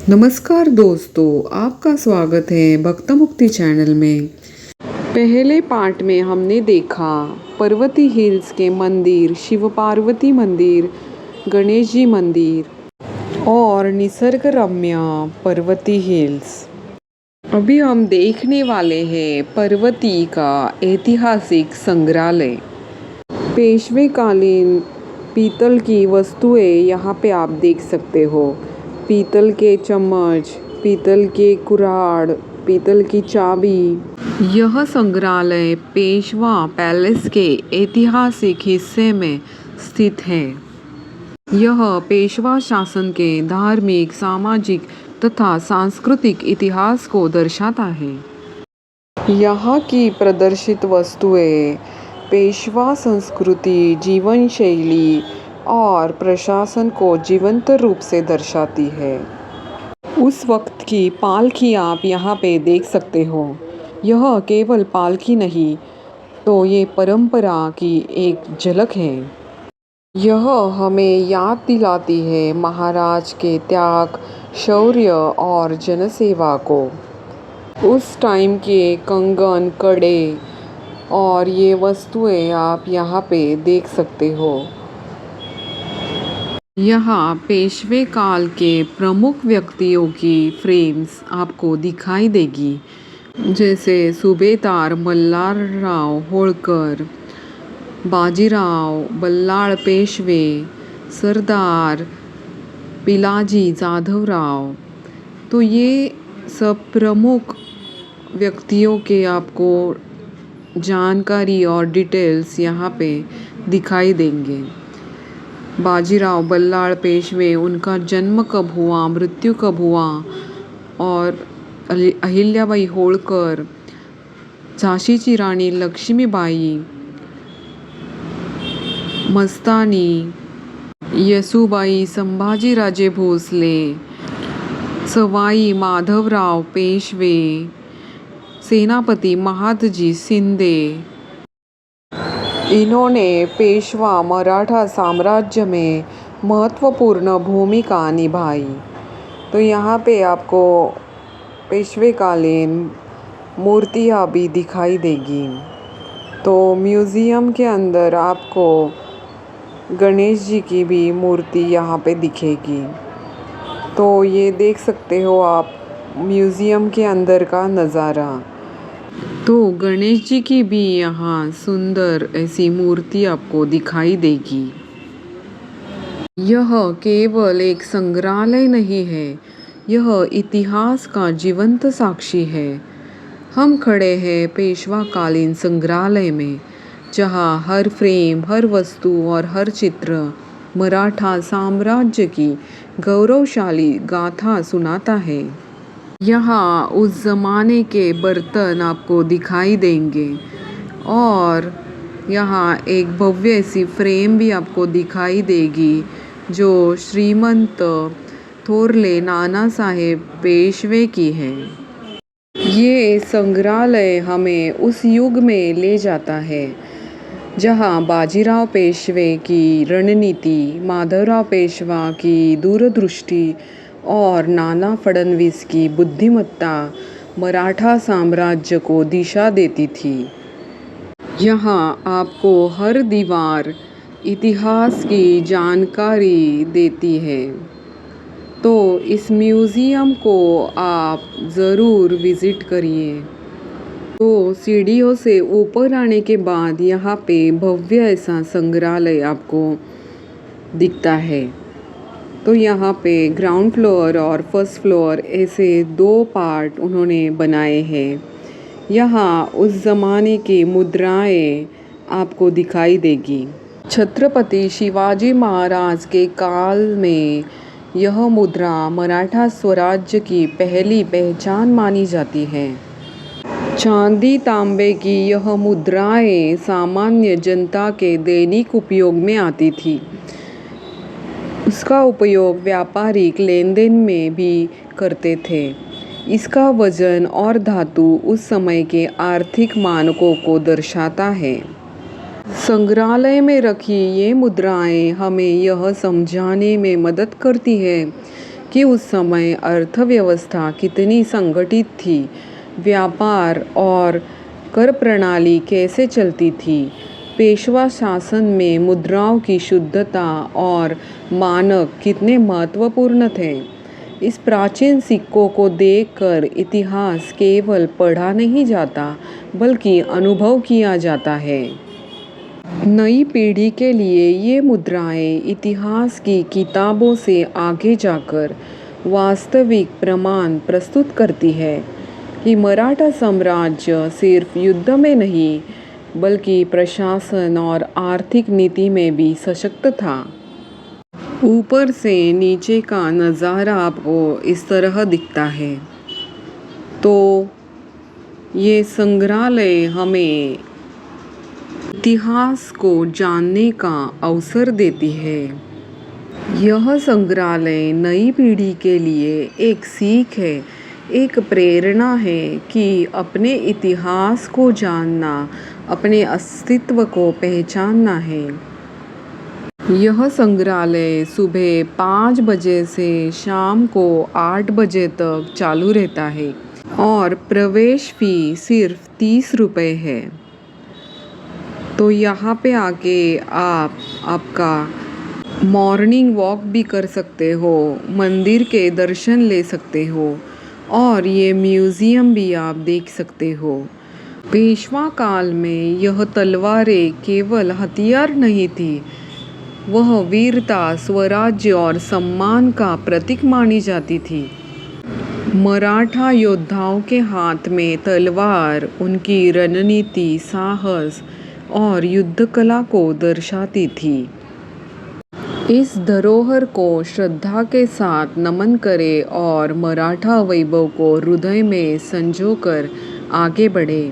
नमस्कार दोस्तों, आपका स्वागत है भक्त मुक्ति चैनल में। पहले पार्ट में हमने देखा पर्वती हिल्स के मंदिर, शिव पार्वती मंदिर, गणेश जी मंदिर और निसर्ग रम्य पर्वती हिल्स। अभी हम देखने वाले हैं पर्वती का ऐतिहासिक संग्रहालय। पेशवेकालीन पीतल की वस्तुएं यहाँ पे आप देख सकते हो। पीतल के चम्मच, पीतल के कुराड़, पीतल की चाबी। यह संग्रहालय पेशवा पैलेस के ऐतिहासिक हिस्से में स्थित है। यह पेशवा शासन के धार्मिक, सामाजिक तथा सांस्कृतिक इतिहास को दर्शाता है। यहाँ की प्रदर्शित वस्तुएं पेशवा संस्कृति, जीवन शैली और प्रशासन को जीवंत रूप से दर्शाती है। उस वक्त की पालकी आप यहाँ पे देख सकते हो। यह केवल पालकी नहीं, तो ये परंपरा की एक झलक है। यह हमें याद दिलाती है महाराज के त्याग, शौर्य और जनसेवा को। उस टाइम के कंगन, कड़े और ये वस्तुएं आप यहाँ पे देख सकते हो। यहाँ पेशवे काल के प्रमुख व्यक्तियों की फ्रेम्स आपको दिखाई देगी, जैसे सूबेदार मल्हारराव होळकर, बाजीराव बल्लाळ पेशवे, सरदार पिलाजी जाधवराव। तो ये सब प्रमुख व्यक्तियों के आपको जानकारी और डिटेल्स यहाँ पे दिखाई देंगे। बाजीराव बल्लाळ पेशवे, उनका जन्म कब हुआ, मृत्यु कब हुआ, और अहिल्याबाई होळकर, झाशीची राणी लक्ष्मीबाई, मस्तानी, येसूबाई, संभाजीराजे भोसले, सवाई माधवराव पेशवे, सेनापति महादजी शिंदे। इन्होंने पेशवा मराठा साम्राज्य में महत्वपूर्ण भूमिका निभाई। तो यहाँ पे आपको पेशवेकालीन मूर्तियाँ भी दिखाई देगी। तो म्यूज़ियम के अंदर आपको गणेश जी की भी मूर्ति यहाँ पे दिखेगी। तो ये देख सकते हो आप म्यूज़ियम के अंदर का नज़ारा। तो गणेश जी की भी यहाँ सुंदर ऐसी मूर्ति आपको दिखाई देगी। यह केवल एक संग्रहालय नहीं है, यह इतिहास का जीवंत साक्षी है। हम खड़े हैं पेशवाकालीन संग्रहालय में, जहाँ हर फ्रेम, हर वस्तु और हर चित्र मराठा साम्राज्य की गौरवशाली गाथा सुनाता है। यहाँ उस ज़माने के बर्तन आपको दिखाई देंगे और यहाँ एक भव्य सी फ्रेम भी आपको दिखाई देगी, जो श्रीमंत थोरले नाना साहेब पेशवे की है। ये संग्रहालय हमें उस युग में ले जाता है जहाँ बाजीराव पेशवे की रणनीति, माधवराव पेशवा की दूरदृष्टि और नाना फडणवीस की बुद्धिमत्ता मराठा साम्राज्य को दिशा देती थी। यहाँ आपको हर दीवार इतिहास की जानकारी देती है। तो इस म्यूज़ियम को आप ज़रूर विज़िट करिए। तो सीढ़ियों से ऊपर आने के बाद यहाँ पे भव्य ऐसा संग्रहालय आपको दिखता है। तो यहाँ पे ग्राउंड फ्लोर और फर्स्ट फ्लोर ऐसे 2 पार्ट उन्होंने बनाए हैं। यहाँ उस ज़माने की मुद्राएं आपको दिखाई देगी। छत्रपति शिवाजी महाराज के काल में यह मुद्रा मराठा स्वराज्य की पहली पहचान मानी जाती है। चांदी तांबे की यह मुद्राएं सामान्य जनता के दैनिक उपयोग में आती थी। उसका उपयोग व्यापारिक लेन देन में भी करते थे। इसका वजन और धातु उस समय के आर्थिक मानकों को दर्शाता है। संग्रहालय में रखी ये मुद्राएं हमें यह समझाने में मदद करती है कि उस समय अर्थव्यवस्था कितनी संगठित थी, व्यापार और कर प्रणाली कैसे चलती थी। पेशवा शासन में मुद्राओं की शुद्धता और मानक कितने महत्वपूर्ण थे। इस प्राचीन सिक्कों को देखकर इतिहास केवल पढ़ा नहीं जाता, बल्कि अनुभव किया जाता है। नई पीढ़ी के लिए ये मुद्राएं इतिहास की किताबों से आगे जाकर वास्तविक प्रमाण प्रस्तुत करती है कि मराठा साम्राज्य सिर्फ युद्ध में नहीं, बल्कि प्रशासन और आर्थिक नीति में भी सशक्त था। ऊपर से नीचे का नज़ारा आपको इस तरह दिखता है। तो ये संग्रहालय हमें इतिहास को जानने का अवसर देती है। यह संग्रहालय नई पीढ़ी के लिए एक सीख है, एक प्रेरणा है कि अपने इतिहास को जानना, अपने अस्तित्व को पहचानना है। यह संग्रहालय सुबह 5 बजे से शाम को 8 बजे तक चालू रहता है और प्रवेश फ़ी सिर्फ 30 रुपये है। तो यहाँ पे आके आप आपका मॉर्निंग वॉक भी कर सकते हो, मंदिर के दर्शन ले सकते हो और ये म्यूज़ियम भी आप देख सकते हो। पेशवा काल में यह तलवारें केवल हथियार नहीं थी, वह वीरता, स्वराज्य और सम्मान का प्रतीक मानी जाती थी। मराठा योद्धाओं के हाथ में तलवार उनकी रणनीति, साहस और युद्ध कला को दर्शाती थी। इस धरोहर को श्रद्धा के साथ नमन करें और मराठा वैभव को हृदय में संजोकर आगे बढ़े।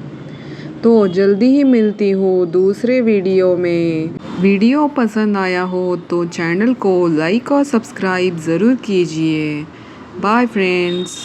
तो जल्दी ही मिलती हूँ दूसरे वीडियो में। वीडियो पसंद आया हो तो चैनल को लाइक और सब्सक्राइब ज़रूर कीजिए। Bye friends.